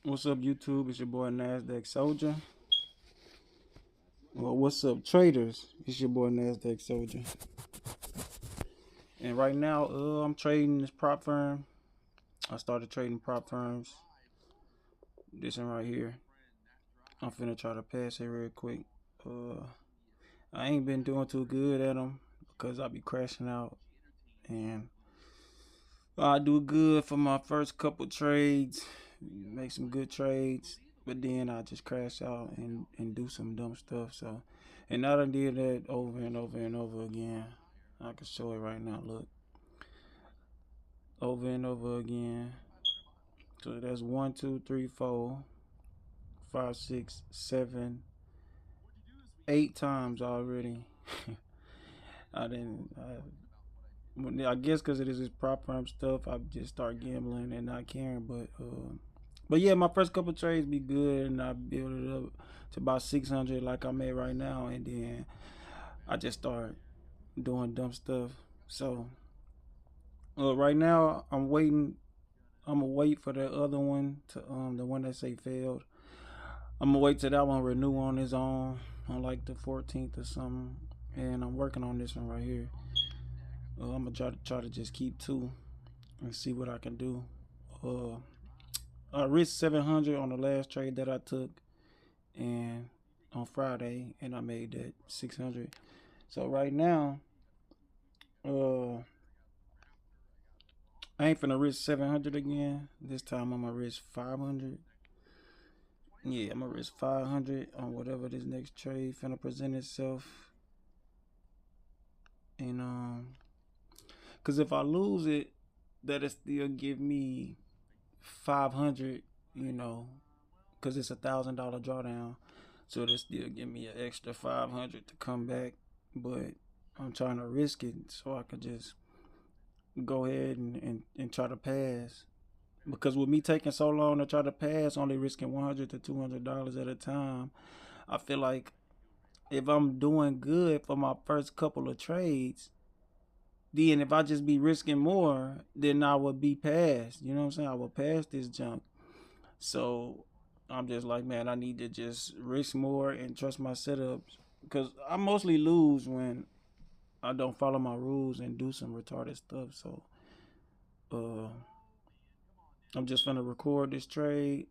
What's up, YouTube? It's your boy Nasdaq Soldier. Well, what's up, traders? It's your boy Nasdaq Soldier. And right now, I'm trading this prop firm. I started trading prop firms. This one right here. I'm finna try to pass it real quick. I ain't been doing too good at them because I be crashing out, and I do good for my first couple trades, make some good trades, but then I just crash out and do some dumb stuff. So, and I done did that over and over and over again. I can show it right now. Look, over and over again. So that's 1, 2, 3, 4, 5, 6, 7, 8 times already. I didn't. I guess because it is this prop firm stuff, I just start gambling and not caring. But yeah, my first couple trades be good, and I build it up to about 600 like I'm at right now, and then I just start doing dumb stuff. So right now I'm waiting. I'm gonna wait for the other one to the one that say failed. I'm gonna wait till that one renew on its own on like the 14th or something, and I'm working on this one right here. I'm gonna try to just keep two and see what I can do. I risked 700 on the last trade that I took, and on Friday, and I made that 600. So right now, I ain't finna risk 700 again. This time I'm gonna risk 500. Yeah, I'm gonna risk 500 on whatever this next trade finna present itself. And cause if I lose it, that'll still give me 500. You know, cause it's $1,000 drawdown, so it'll still give me an extra 500 to come back. But I'm trying to risk it so I could just go ahead and try to pass. Because with me taking so long to try to pass, only risking $100 to $200 at a time, I feel like if I'm doing good for my first couple of trades, then if I just be risking more, then I would be past. You know what I'm saying? I would pass this junk. So I'm just like, man, I need to just risk more and trust my setups. Because I mostly lose when I don't follow my rules and do some retarded stuff. So uh, I'm just gonna record this trade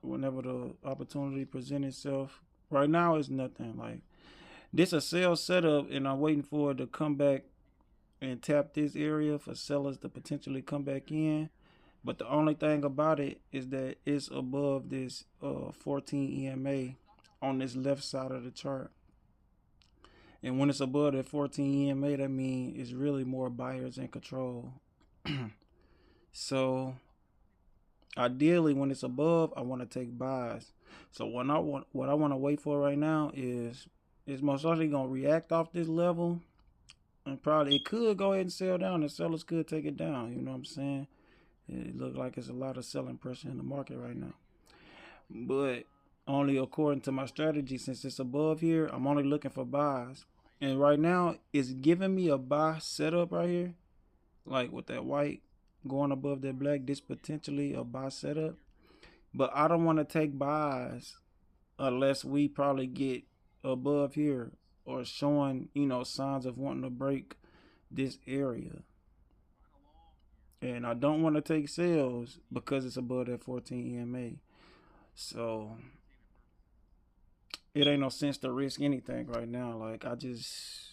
whenever the opportunity presents itself. Right now, it's nothing. Like, this a sell setup, and I'm waiting for it to come back and tap this area for sellers to potentially come back in. But the only thing about it is that it's above this 14 EMA on this left side of the chart. And when it's above that 14 EMA, that means it's really more buyers in control. So ideally, when it's above, I want to take buys. So what I want to wait for right now is it's most likely gonna react off this level, and probably it could go ahead and sell down. The sellers could take it down. You know what I'm saying? It looks like it's a lot of selling pressure in the market right now. But only according to my strategy, since it's above here, I'm only looking for buys. And right now, it's giving me a buy setup right here, like with that white going above that black. This potentially a buy setup, but I don't want to take buys unless we probably get above here or showing, signs of wanting to break this area. And I don't want to take sales because it's above that 14 EMA. So it ain't no sense to risk anything right now. Like, cause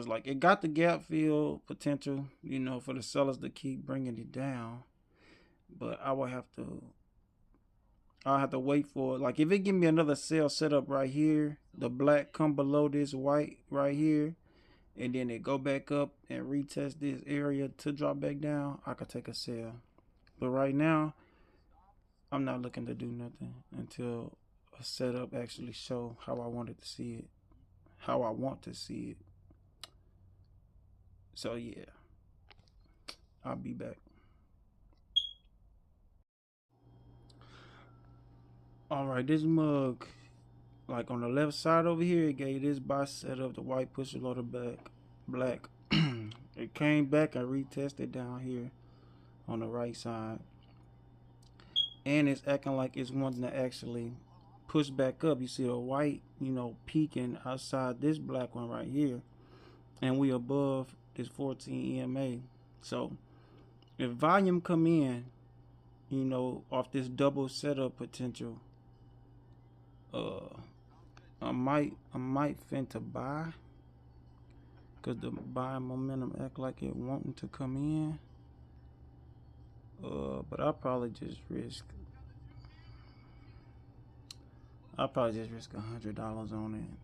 like it got the gap fill potential, for the sellers to keep bringing it down. But I'll have to wait for it. Like, if it give me another sell setup right here, the black come below this white right here, and then it go back up and retest this area to drop back down, I could take a sell. But right now, I'm not looking to do nothing until a setup actually show how I wanted to see it, how I want to see it. So yeah, I'll be back. All right, this mug, like on the left side over here, it gave this buy setup. The white push a lot of black. It came back and retested down here on the right side. and it's acting like it's wanting to actually push back up. You see a white, peaking outside this black one right here, and we above this 14 EMA. So if volume come in, off this double setup potential, uh, I might finna buy, cause the buying momentum act like it wanting to come in. But I'll probably just risk $100 on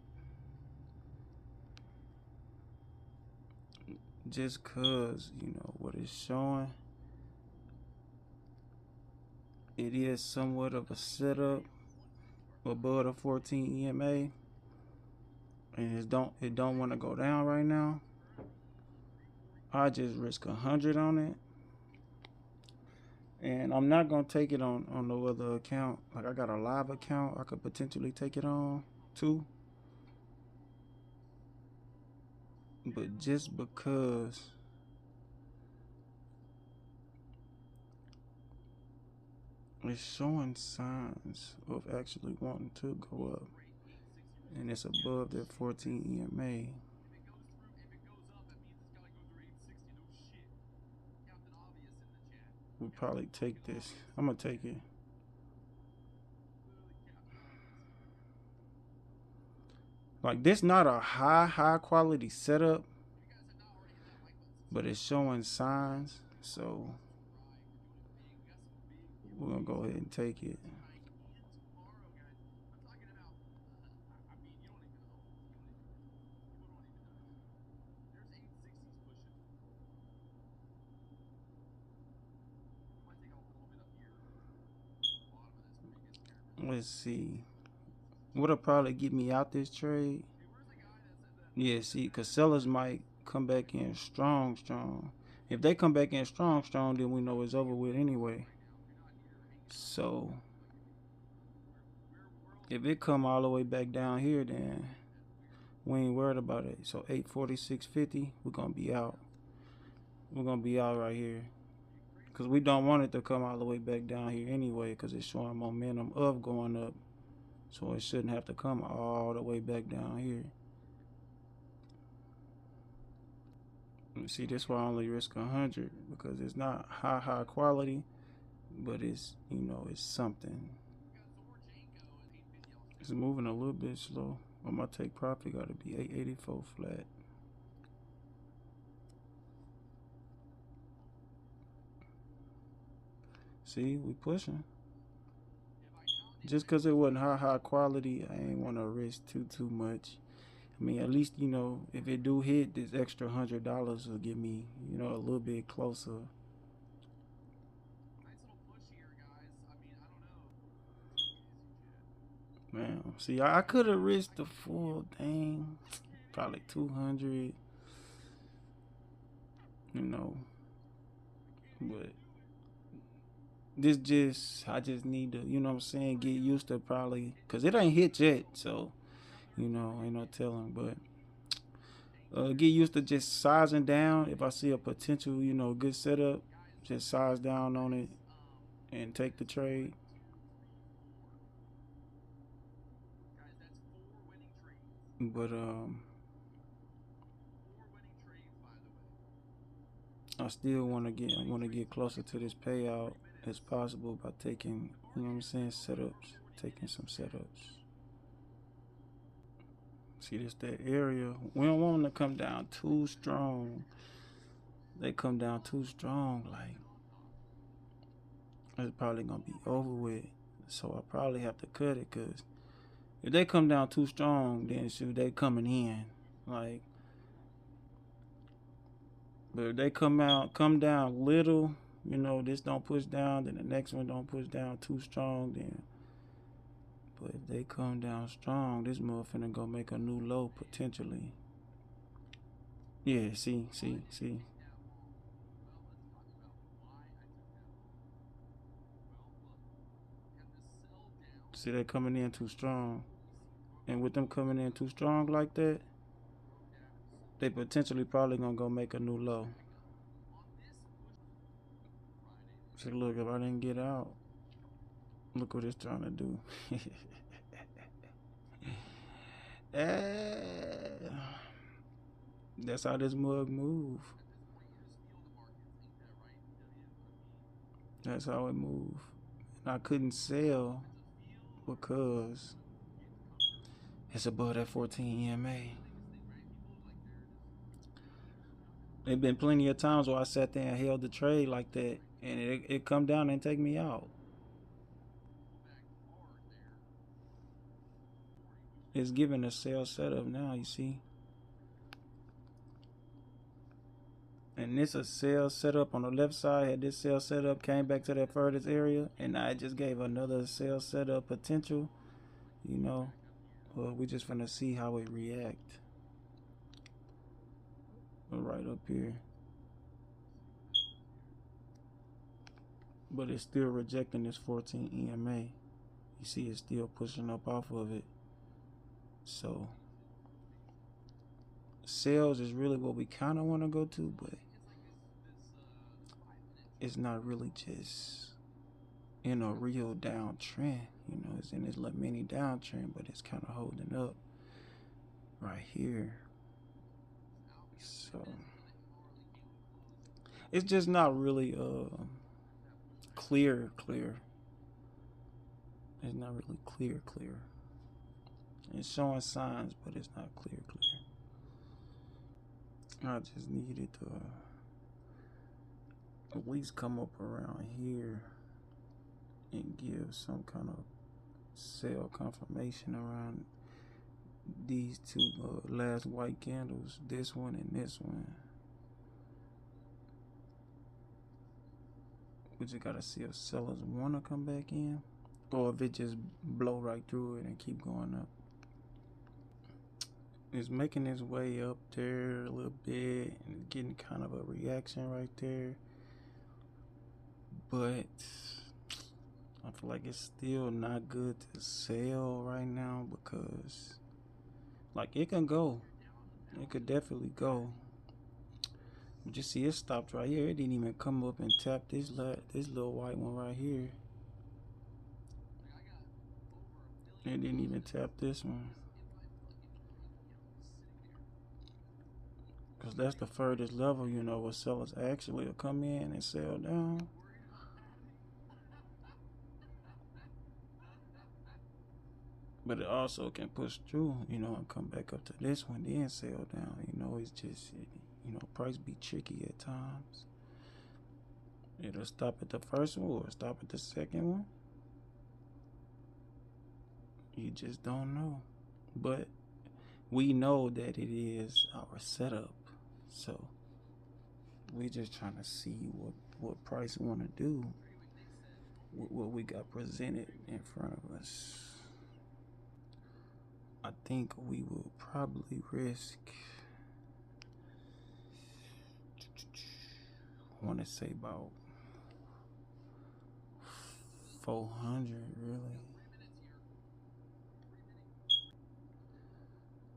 it, just cause what it's showing. It is somewhat of a setup above the 14 EMA, and it don't want to go down right now. I just risk 100 on it, and I'm not gonna take it on no other account. Like, I got a live account I could potentially take it on too, but just because it's showing signs of actually wanting to go up, and it's above that 14 EMA. We'll probably take this. I'm gonna take it. Like, this not a high quality setup, but it's showing signs. So we're gonna go ahead and take it. Let's see. What'll probably get me out this trade? Yeah, see, because sellers might come back in strong. If they come back in strong, then we know it's over with anyway. So if it come all the way back down here, then we ain't worried about it. So 846.50, we're gonna be out. We're gonna be out right here, because we don't want it to come all the way back down here anyway, because it's showing momentum of going up. So it shouldn't have to come all the way back down here. See, this why I only risk 100, because it's not high quality, but it's something. It's moving a little bit slow. But my take profit got to be 884 flat. See, we pushing. Just because it wasn't high quality, I ain't want to risk too much. I mean, at least if it do hit, this extra $100 will get me a little bit closer. Man, see, I could have risked the full thing, probably 200, but I just need to, what I'm saying, get used to, probably, because it ain't hit yet, so, ain't no telling, but get used to just sizing down. If I see a potential, good setup, just size down on it and take the trade. But I want to get closer to this payout as possible by taking, what I'm saying, taking some setups. See, this that area. We don't want them to come down too strong. They come down too strong, like, it's probably gonna be over with. So I probably have to cut it, because if they come down too strong, then shoot, they coming in. Like, but if they come down little, this don't push down, then the next one don't push down too strong, then. But if they come down strong, this motherfucker gonna make a new low potentially. Yeah, see. See, they coming in too strong. And with them coming in too strong like that, they potentially probably gonna go make a new low. See, look, if I didn't get out, Look what it's trying to do. Eh, that's how this mug move. That's how it move. And I couldn't sell because it's above that 14 EMA. There been plenty of times where I sat there and held the trade like that, and it come down and take me out. It's giving a sell setup now, you see. And this a sell setup on the left side. Had this sell setup, came back to that furthest area, and I just gave another sell setup potential. You know, well, we just finna see how it react. Right up here. But it's still rejecting this 14 EMA. You see it's still pushing up off of it. So sales is really what we kind of want to go to, but it's not really just in a real downtrend. You know, it's in this little mini downtrend, but it's kind of holding up right here. So it's just not really clear. It's not really clear. It's showing signs, but it's not clear. I just needed to at least come up around here and give some kind of sell confirmation around these two last white candles, this one and this one. We just gotta see if sellers wanna come back in, or if it just blow right through it and keep going up. It's making its way up there a little bit and getting kind of a reaction right there, but I feel like it's still not good to sell right now because like it can go, it could definitely go. But you see it stopped right here. It didn't even come up and tap this little white one right here. It didn't even tap this one. Because that's the furthest level, you know, where sellers actually will come in and sell down. But it also can push through, you know, and come back up to this one, then sell down. You know, it's just, you know, price be tricky at times. It'll stop at the first one or stop at the second one. You just don't know. But we know that it is our setup. So we just trying to see what price we want to do with what we got presented in front of us. I think we will probably risk, I want to say about 400 really.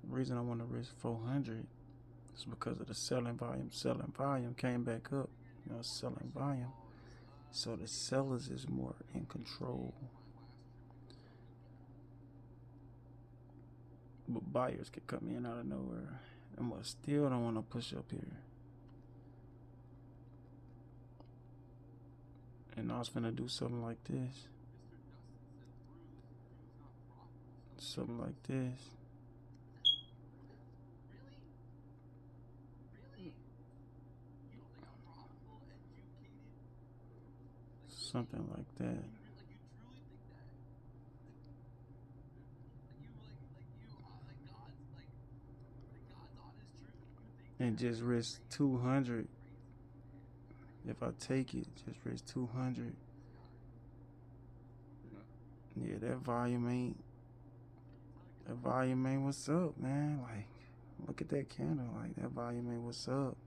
The reason I want to risk 400 is because of the selling volume came back up, you know, selling volume. So the sellers is more in control. But buyers could come in out of nowhere. And I still don't want to push up here. And I was finna do something like this. Something like this. Something like that. And just risk 200. If I take it, just risk 200. Yeah, that volume ain't what's up, man. Like, look at that candle. Like, that volume ain't what's up.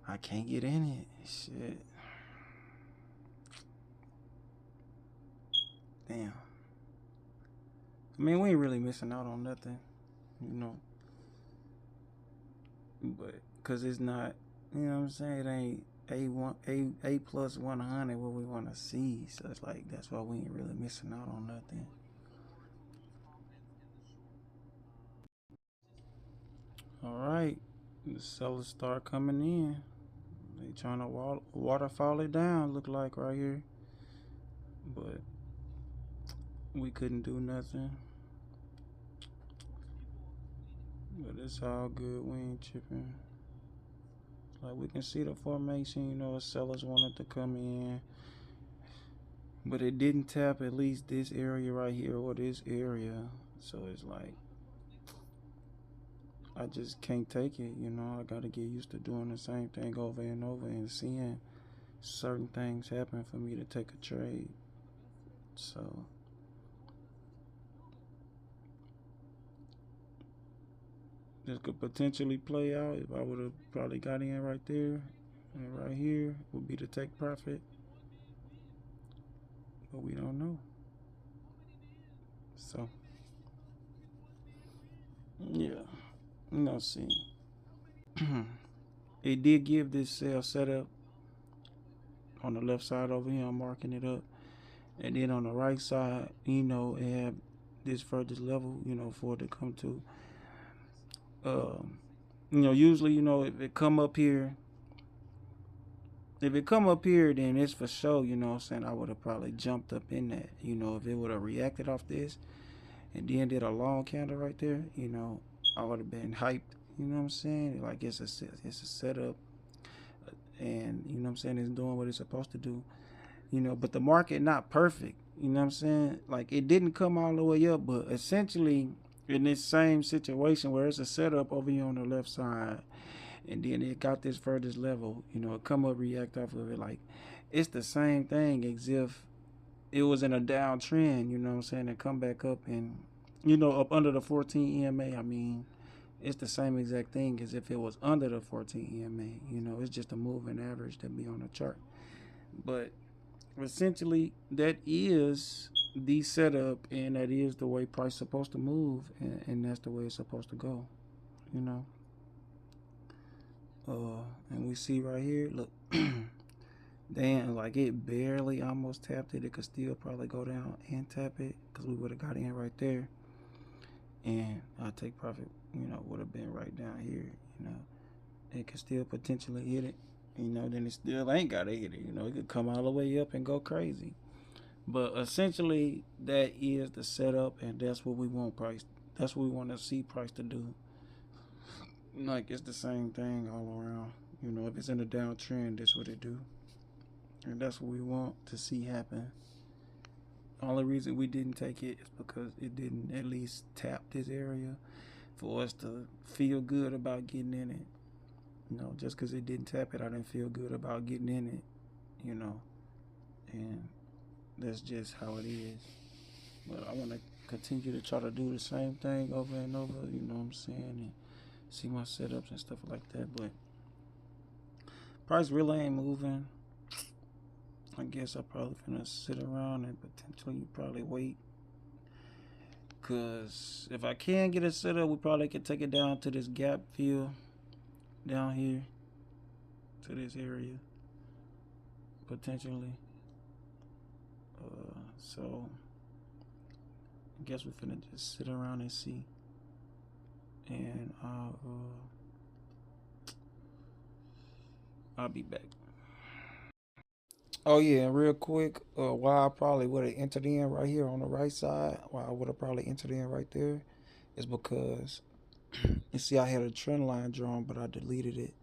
I can't get in it. Shit. Damn. I mean, we ain't really missing out on nothing, you know. But, cause it's not, you know what I'm saying? A plus 100 what we want to see. So it's like that's why we ain't really missing out on nothing. All right, the sellers start coming in. They trying to waterfall it down. Look like right here, but we couldn't do nothing. But it's all good. We ain't tripping. Like we can see the formation. You know, sellers wanted to come in, but it didn't tap at least this area right here or this area. So it's like I just can't take it. You know, I got to get used to doing the same thing over and over and seeing certain things happen for me to take a trade. So this could potentially play out if I would have probably got in right there and right here would be to take profit, but we don't know. So yeah, let's see. It did give this sell setup on the left side over here. I'm marking it up, and then on the right side, you know, it had this furthest level, you know, for it to come to. Um, you know, usually, you know, if it come up here, then it's for sure, you know what I'm saying, I would have probably jumped up in that. You know, if it would have reacted off this and then did a long candle right there, you know, I would have been hyped. You know what I'm saying? Like it's a setup, and you know what I'm saying, it's doing what it's supposed to do. You know, but the market not perfect. You know what I'm saying? Like it didn't come all the way up, but essentially in this same situation where it's a setup over here on the left side, and then it got this furthest level, you know, it come up react off of it. Like it's the same thing as if it was in a downtrend, you know what I'm saying, and come back up and, you know, up under the 14 EMA. I mean, it's the same exact thing as if it was under the 14 EMA. You know, it's just a moving average that be on the chart. But essentially, that is the setup, and that is the way price is supposed to move, and that's the way it's supposed to go. You know, and we see right here, look, damn, like it barely almost tapped it. It could still probably go down and tap it because we would have got in right there, and our take profit, you know, would have been right down here. You know, it could still potentially hit it. You know, then it still ain't gotta hit it. You know, it could come all the way up and go crazy. But essentially, that is the setup, and that's what we want price. That's what we want to see price to do. Like it's the same thing all around. You know, if it's in a downtrend, that's what it do, and that's what we want to see happen. Only reason we didn't take it is because it didn't at least tap this area for us to feel good about getting in it. You know, just because it didn't tap it, I didn't feel good about getting in it. You know, and that's just how it is. But I want to continue to try to do the same thing over and over. You know what I'm saying? And see my setups and stuff like that. But price really ain't moving. I guess I'm probably gonna sit around and potentially probably wait. Cause if I can get it set up, we probably could take it down to this gap fill down here to this area potentially. So I guess we're finna just sit around and see. And I'll be back. Oh yeah, and real quick, why I probably would have entered in right here on the right side, why I would have probably entered in right there, is because you see I had a trend line drawn, but I deleted it.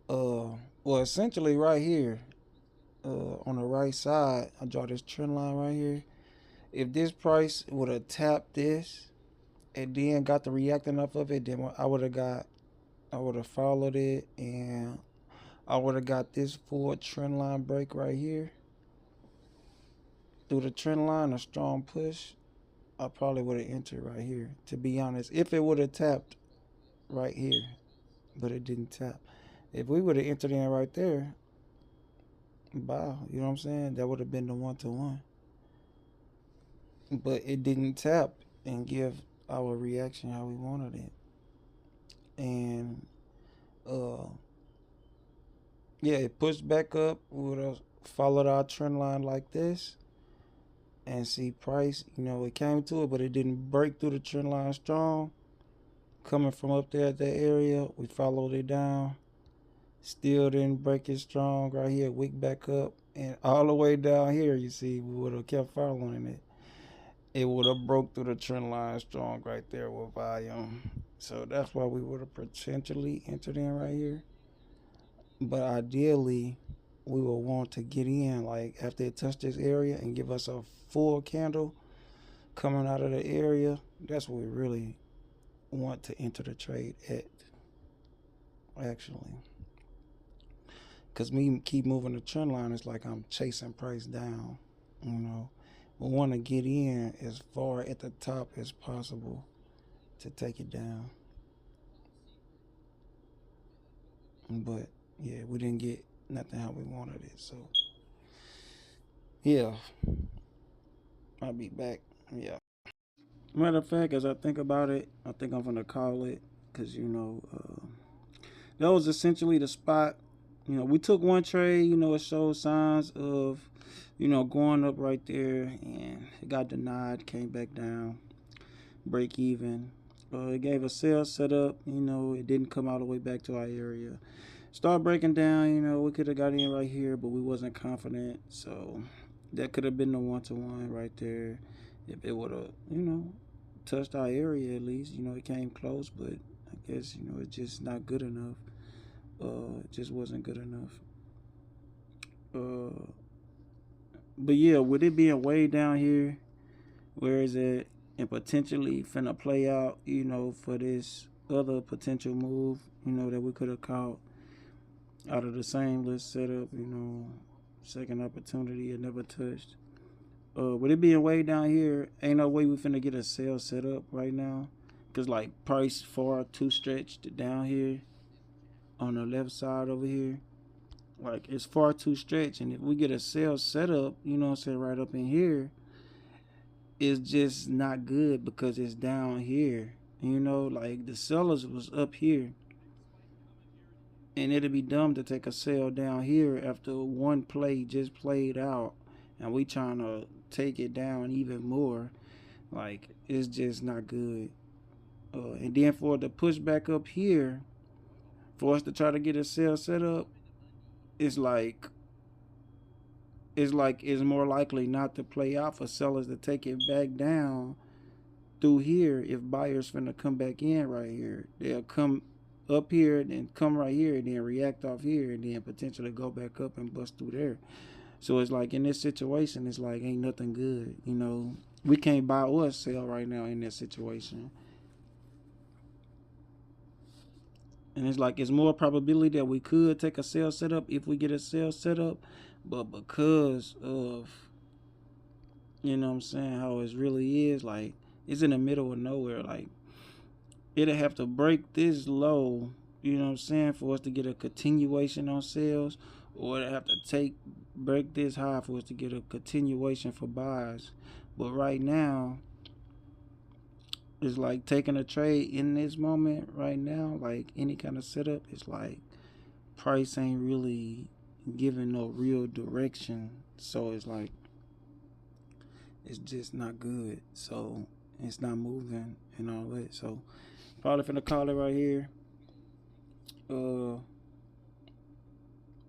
Well, essentially right here, on the right side, I draw this trend line right here. If this price would have tapped this and then got the reacting off of it, then I would have followed it, and I would have got this full trend line break right here through the trend line, a strong push. I probably would have entered right here, to be honest, if it would have tapped right here, but it didn't tap. If we would have entered in right there, wow, you know what I'm saying? That would have been the 1-to-1. But it didn't tap and give our reaction how we wanted it. And uh Yeah, it pushed back up. We would have followed our trend line like this and see price. You know, it came to it, but it didn't break through the trend line strong. Coming from up there at that area, we followed it down. Still didn't break it strong right here. Wick back up. And all the way down here, you see, we would have kept following it. It would have broke through the trend line strong right there with volume. So that's why we would have potentially entered in right here. But ideally, we will want to get in like after it touched this area and give us a full candle coming out of the area. That's what we really want to enter the trade at, actually. Because me keep moving the trend line, it's like I'm chasing price down, you know. We want to get in as far at the top as possible to take it down. But yeah, we didn't get nothing how we wanted it. So yeah, I'll be back. Yeah. Matter of fact, as I think about it, I think I'm gonna call it because that was essentially the spot. You know, we took one trade. You know, it showed signs of going up right there, and it got denied. Came back down, break even. It gave a sell setup. You know, it didn't come all the way back to our area. Start breaking down. You know, we could have got in right here, but we wasn't confident. So that could have been the 1-to-1 right there. If it would have, touched our area at least. You know, it came close, but I guess it's just not good enough. It just wasn't good enough. Uh, but yeah, with it being way down here, where is it, and potentially finna play out, for this other potential move, that we could have caught out of the same list setup, second opportunity, it never touched. With it being way down here, ain't no way we finna get a sale set up right now. Cause like price far too stretched down here on the left side over here. Like it's far too stretched. And if we get a sale set up, right up in here, it's just not good because it's down here. Like the sellers was up here. And it'd be dumb to take a sale down here after one play just played out and we trying to take it down even more. Like it's just not good. And then for it to push back up here, for us to try to get a sale set up, it's like it's more likely not to play out for sellers to take it back down through here. If buyers finna come back in right here, they'll come up here and come right here and then react off here and then potentially go back up and bust through there. So it's like in this situation, it's like ain't nothing good. We can't buy or sell right now in this situation. And it's like it's more probability that we could take a sale setup if we get a sale setup, but because of what I'm saying, how it really is, like it's in the middle of nowhere. Like it'll have to break this low, what I'm saying, for us to get a continuation on sales, or it'll have to break this high for us to get a continuation for buys. But right now, it's like taking a trade in this moment right now, like any kind of setup, it's like price ain't really giving no real direction. So it's like it's just not good. So it's not moving and all that. So probably finna call it right here.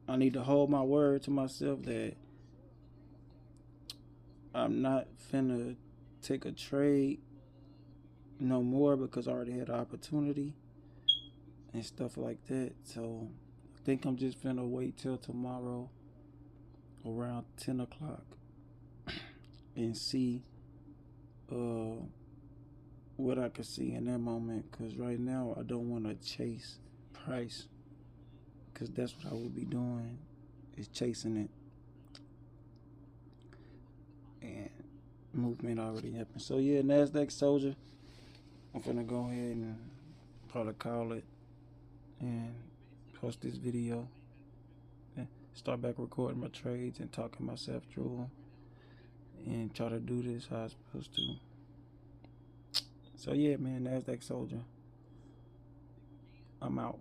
I need to hold my word to myself that I'm not finna take a trade no more because I already had an opportunity and stuff like that. So I think I'm just finna wait till tomorrow around 10 o'clock and see what I can see in that moment. Because right now I don't want to chase price, because that's what I would be doing, is chasing it. And movement already happened. So yeah, NASDAQ soldier, I'm finna go ahead and probably call it and post this video and start back recording my trades and talking myself through them and try to do this how I'm supposed to. So yeah, man, NASDAQ soldier, I'm out.